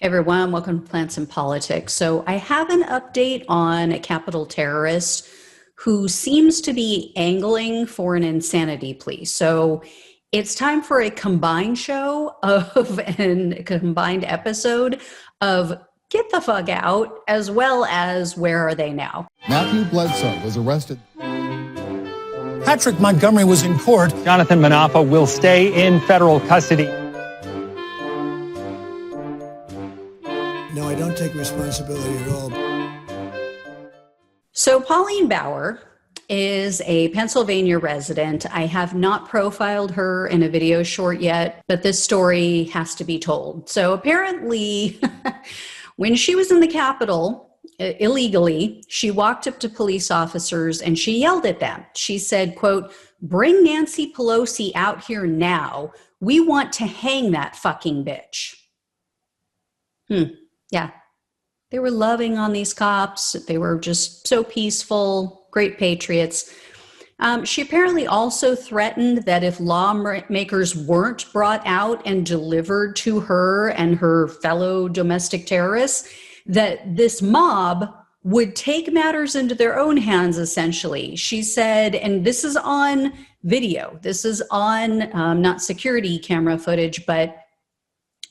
Hey everyone, welcome to Plants and Politics. So I have an update on a capital terrorist who seems to be angling for an insanity plea. So it's time for a combined show of a combined episode of Get the Fuck Out, as well as Where Are They Now? Matthew Bledsoe was arrested. Patrick Montgomery was in court. Jonathan Manapa will stay in federal custody. No, I don't take responsibility at all. So Pauline Bauer is a Pennsylvania resident. I have not profiled her in a video short yet, but this story has to be told. So apparently, when she was in the Capitol illegally, she walked up to police officers and she yelled at them. She said, quote, "Bring Nancy Pelosi out here now. We want to hang that fucking bitch." Yeah. They were loving on these cops. They were just so peaceful, great patriots. She apparently also threatened that if lawmakers weren't brought out and delivered to her and her fellow domestic terrorists, that this mob would take matters into their own hands, essentially. She said, and this is on video, this is on not security camera footage, but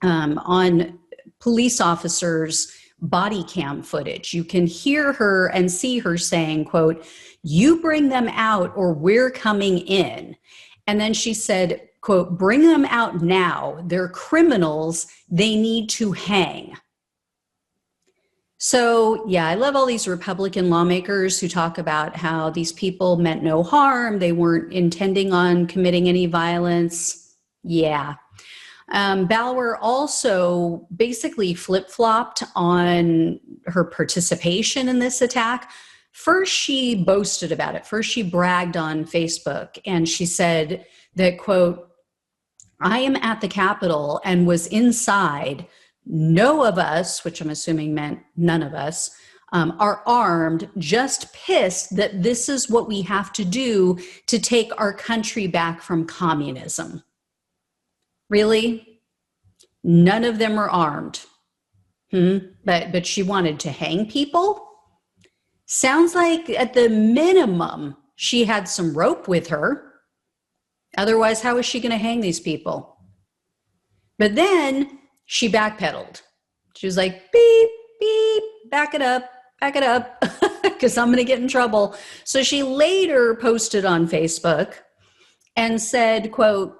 on police officers' body cam footage. You can hear her and see her saying, quote, "You bring them out or we're coming in." And then she said, quote, "Bring them out now. They're criminals. They need to hang." So yeah, I love all these Republican lawmakers who talk about how these people meant no harm. They weren't intending on committing any violence. Yeah. Bauer also basically flip-flopped on her participation in this attack. First, she boasted about it. First, she bragged on Facebook, and she said that, quote, "I am at the Capitol and was inside. No of us," which I'm assuming meant none of us, "are armed, just pissed that this is what we have to do to take our country back from communism." Really? None of them are armed. But she wanted to hang people? Sounds like at the minimum, she had some rope with her. Otherwise, how is she going to hang these people? But then she backpedaled. She was like, beep, beep, back it up, because I'm going to get in trouble. So she later posted on Facebook and said, quote,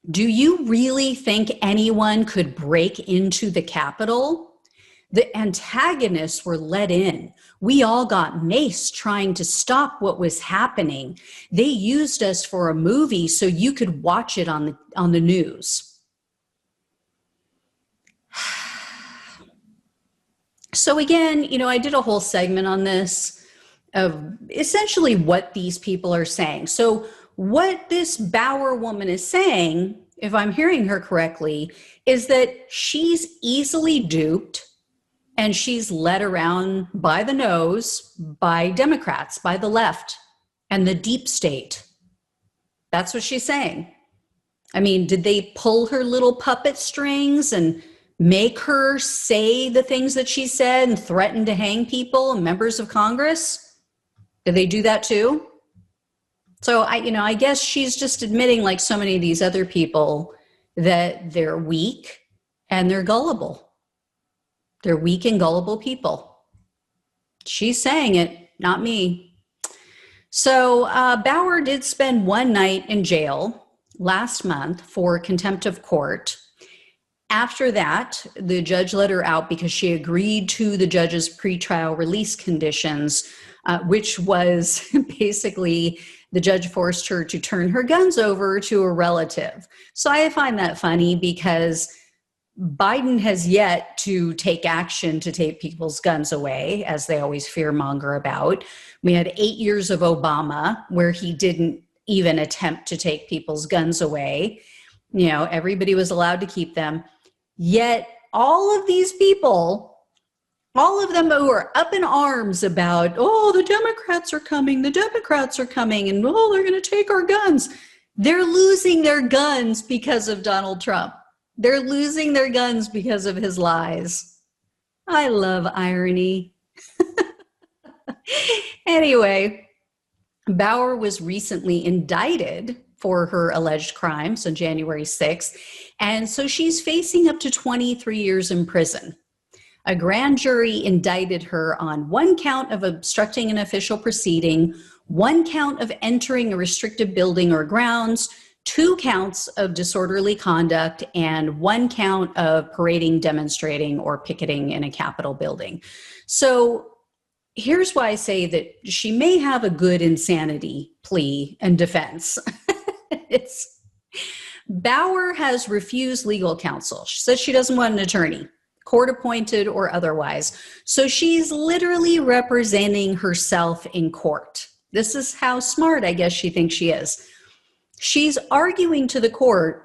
"Do you really think anyone could break into the Capitol? The antagonists were let in. We all got Mace trying to stop what was happening. They used us for a movie so you could watch it on the news." So again, I did a whole segment on this of essentially what these people are saying. So what this Bauer woman is saying, if I'm hearing her correctly, is that she's easily duped and she's led around by the nose by Democrats, by the left and the deep state. That's what she's saying. I mean, did they pull her little puppet strings and make her say the things that she said and threaten to hang people and members of Congress? Did they do that too? So I guess she's just admitting, like so many of these other people, that they're weak and they're gullible. They're weak and gullible people. She's saying it, not me. So Bauer did spend one night in jail last month for contempt of court. After that, the judge let her out because she agreed to the judge's pretrial release conditions, which was basically the judge forced her to turn her guns over to a relative. So I find that funny because Biden has yet to take action to take people's guns away, as they always fearmonger about. We had 8 years of Obama where he didn't even attempt to take people's guns away. Everybody was allowed to keep them. Yet all of these people, all of them who are up in arms about, oh, the Democrats are coming, and oh, they're going to take our guns. They're losing their guns because of Donald Trump. They're losing their guns because of his lies. I love irony. Anyway, Bauer was recently indicted for her alleged crimes on January 6th, and so she's facing up to 23 years in prison. A grand jury indicted her on 1 count of obstructing an official proceeding, 1 count of entering a restricted building or grounds, 2 counts of disorderly conduct, and 1 count of parading, demonstrating, or picketing in a Capitol building. So here's why I say that she may have a good insanity plea and defense. Bauer has refused legal counsel. She says she doesn't want an attorney, court appointed or otherwise. So she's literally representing herself in court. This is how smart I guess she thinks she is. She's arguing to the court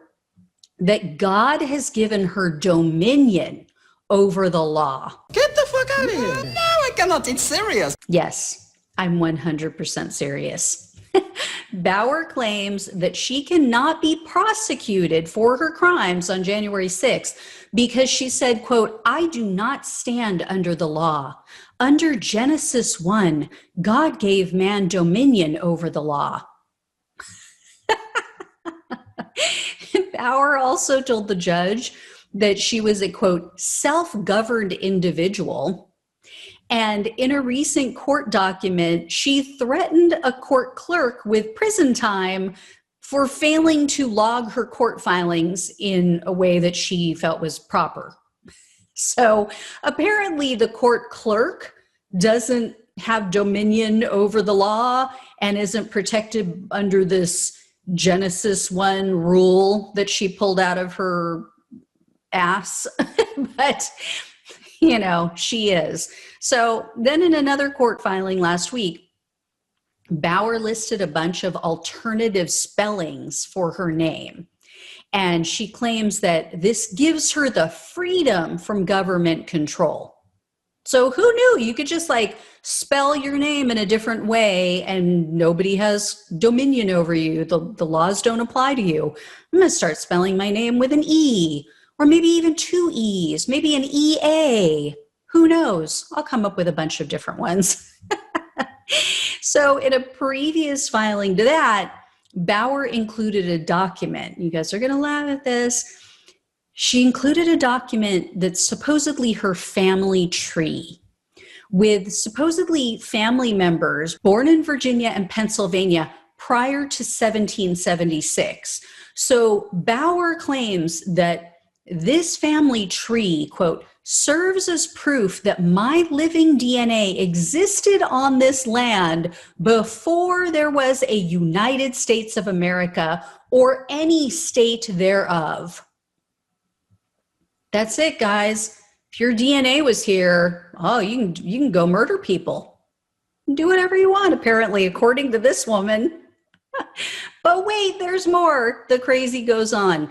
that God has given her dominion over the law. Get the fuck out of here. No, I cannot. It's serious. Yes, I'm 100% serious. Bauer claims that she cannot be prosecuted for her crimes on January 6th because she said, quote, "I do not stand under the law. Under Genesis 1, God gave man dominion over the law." Bauer also told the judge that she was a, quote, "self-governed individual." And in a recent court document, she threatened a court clerk with prison time for failing to log her court filings in a way that she felt was proper. So apparently the court clerk doesn't have dominion over the law and isn't protected under this Genesis 1 rule that she pulled out of her ass. But, you know, she is. So then in another court filing last week, Bauer listed a bunch of alternative spellings for her name. And she claims that this gives her the freedom from government control. So who knew? You could just like spell your name in a different way and nobody has dominion over you. The laws don't apply to you. I'm going to start spelling my name with an E, or maybe even 2 E's, maybe an EA. Who knows? I'll come up with a bunch of different ones. So in a previous filing to that, Bauer included a document. You guys are going to laugh at this. She included a document that's supposedly her family tree with supposedly family members born in Virginia and Pennsylvania prior to 1776. So Bauer claims that this family tree, quote, "serves as proof that my living DNA existed on this land before there was a United States of America or any state thereof." That's it, guys. If your DNA was here, oh, you can go murder people. Do whatever you want, apparently, according to this woman. But wait, there's more. The crazy goes on.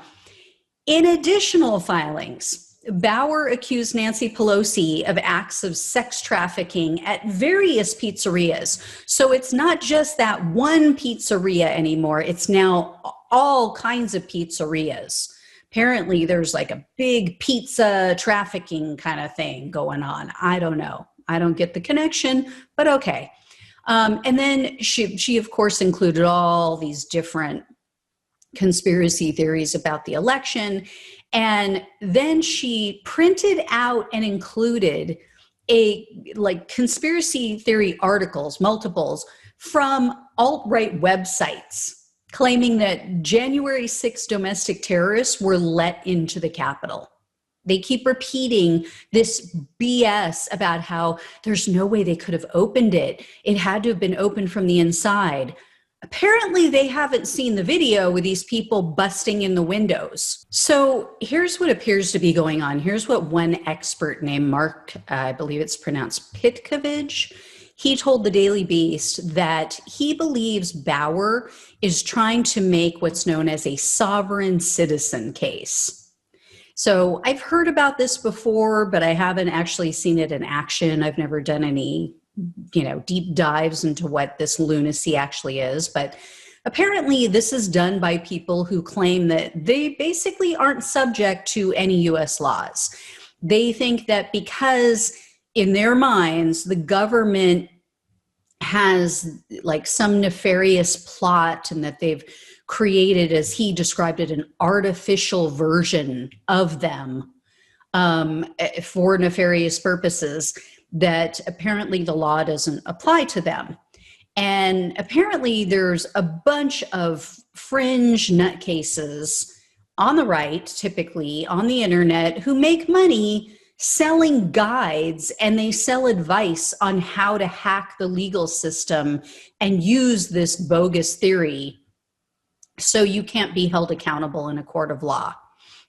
In additional filings, Bauer accused Nancy Pelosi of acts of sex trafficking at various pizzerias. So it's not just that one pizzeria anymore. It's now all kinds of pizzerias. Apparently, there's like a big pizza trafficking kind of thing going on. I don't know. I don't get the connection, but okay. And then she, of course, included all these different conspiracy theories about the election. And then she printed out and included conspiracy theory articles, multiples, from alt-right websites claiming that January 6th domestic terrorists were let into the Capitol. They keep repeating this BS about how there's no way they could have opened it. It had to have been opened from the inside. Apparently, they haven't seen the video with these people busting in the windows. So here's what appears to be going on. Here's what one expert named Mark, I believe it's pronounced Pitkovich, he told the Daily Beast that he believes Bauer is trying to make what's known as a sovereign citizen case. So I've heard about this before, but I haven't actually seen it in action. I've never done any, deep dives into what this lunacy actually is. But Apparently, this is done by people who claim that they basically aren't subject to any U.S. laws. They think that because in their minds, the government has like some nefarious plot and that they've created, as he described it, an artificial version of them for nefarious purposes, that apparently the law doesn't apply to them. And apparently there's a bunch of fringe nutcases on the right, typically on the internet, who make money selling guides, and they sell advice on how to hack the legal system and use this bogus theory so you can't be held accountable in a court of law.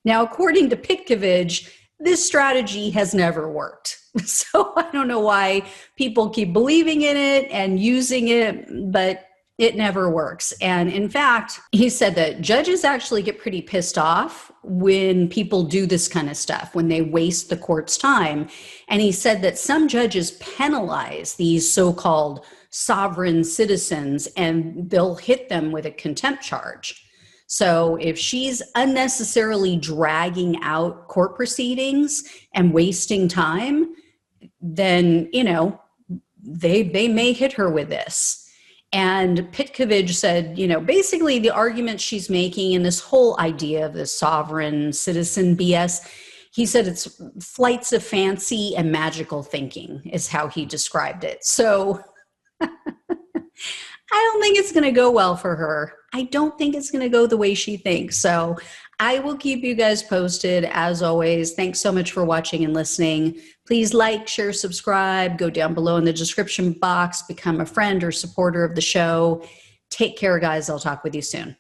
Now, according to Pitkovich, this strategy has never worked. So I don't know why people keep believing in it and using it, but it never works. And in fact, he said that judges actually get pretty pissed off when people do this kind of stuff, when they waste the court's time. And he said that some judges penalize these so-called sovereign citizens and they'll hit them with a contempt charge. So if she's unnecessarily dragging out court proceedings and wasting time, then, you know, they may hit her with this. And Pitkovich said, you know, basically the argument she's making and this whole idea of the sovereign citizen BS, he said it's flights of fancy and magical thinking is how he described it. So I don't think it's going to go well for her. I don't think it's going to go the way she thinks. So I will keep you guys posted as always. Thanks so much for watching and listening. Please like, share, subscribe, go down below in the description box, become a friend or supporter of the show. Take care, guys. I'll talk with you soon.